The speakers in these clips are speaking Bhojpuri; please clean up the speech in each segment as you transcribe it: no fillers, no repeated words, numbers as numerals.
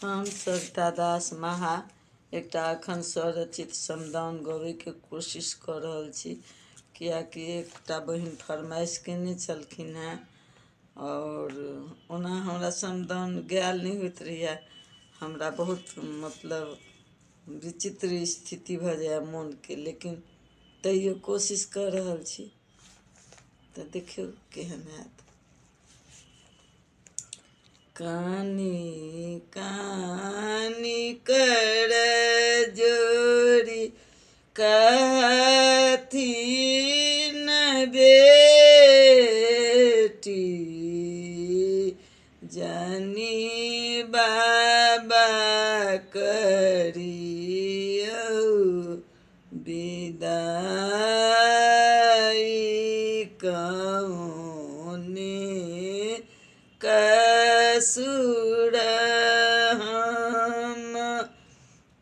हम सरिता दास महा एकटा अखन स्वरचित समदाउन गबैके कोशिश कऽ रहल छी, कियाकि एकटा बहिन फरमाइश केने छलखिन हेँ और ओना हमरा समदाउन गायल नहीं होइत रहैए। हमरा बहुत मतलब विचित्र स्थिति भऽ जाइए मोनके, लेकिन तैयो कोशिश कऽ रहल छी, तऽ देखियौ केहन हैत। कानी कानी कर जोरी कहथिन बेटी, जनी बाबा करियौ विदाई, कौने कसुर हम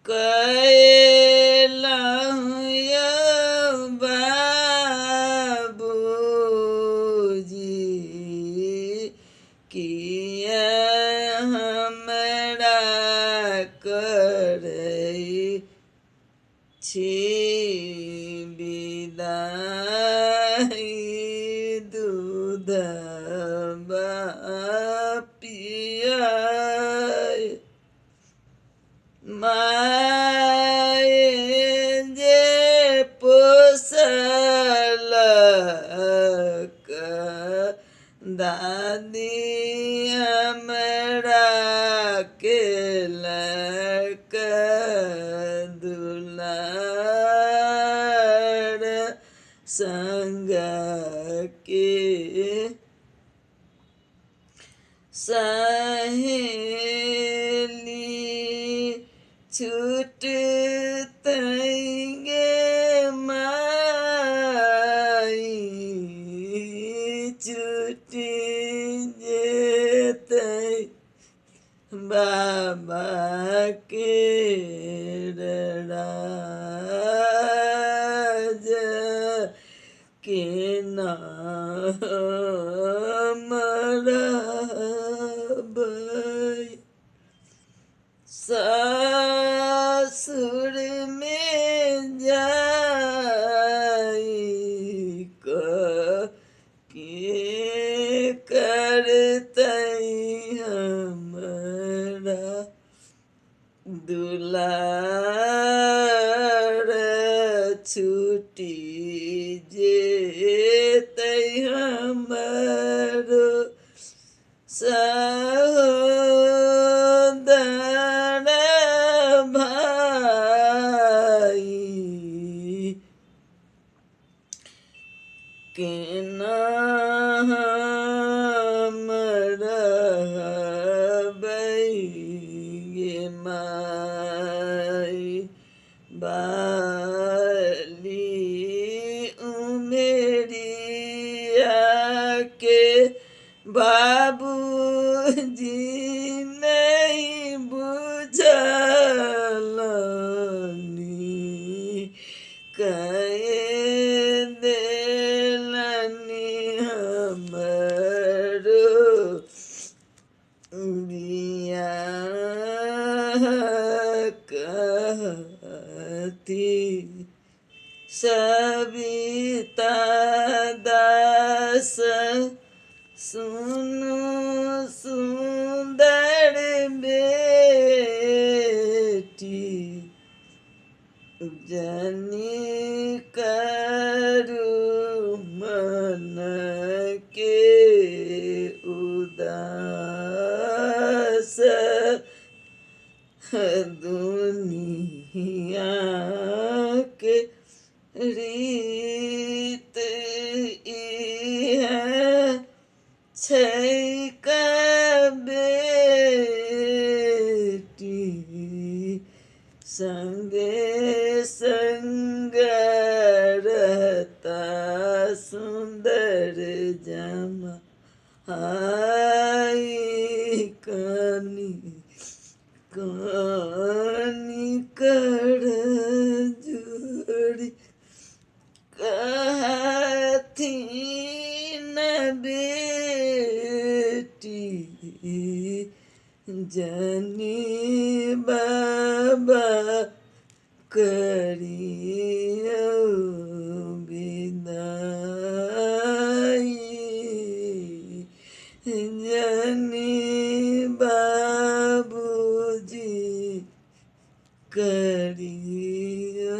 कएलहुँ यौ बाबूजी, किया हमरा करै छी विदाई, दूधबा पियाय। माए जे पोसलक, दादी हमरा केलक दुलार, संग के सहेली छूटतैगे माई, छूटि जेतै बाबा के राज, केना मरबै। ससुर में जाई के करतै हमरा दुलार, छूटी जेतै हमरो सहोदर भाई, केना हम रहबै गे माई। बाली उमेरिया के बाबूजी नहीं बुझलनी, कए देलनी हमरो बियाह, कहती सविता दास सुनु सुंदर बेटी, जनी करू मन के उदास, दुनिया के रीत इएह छै बेटी, संगे संग रहता सुंदर जमाई, कानी कानी कर जोड़ी कहथिन बेटी, जनी बाबा करियो विदाई, जनी बाबूजी करियो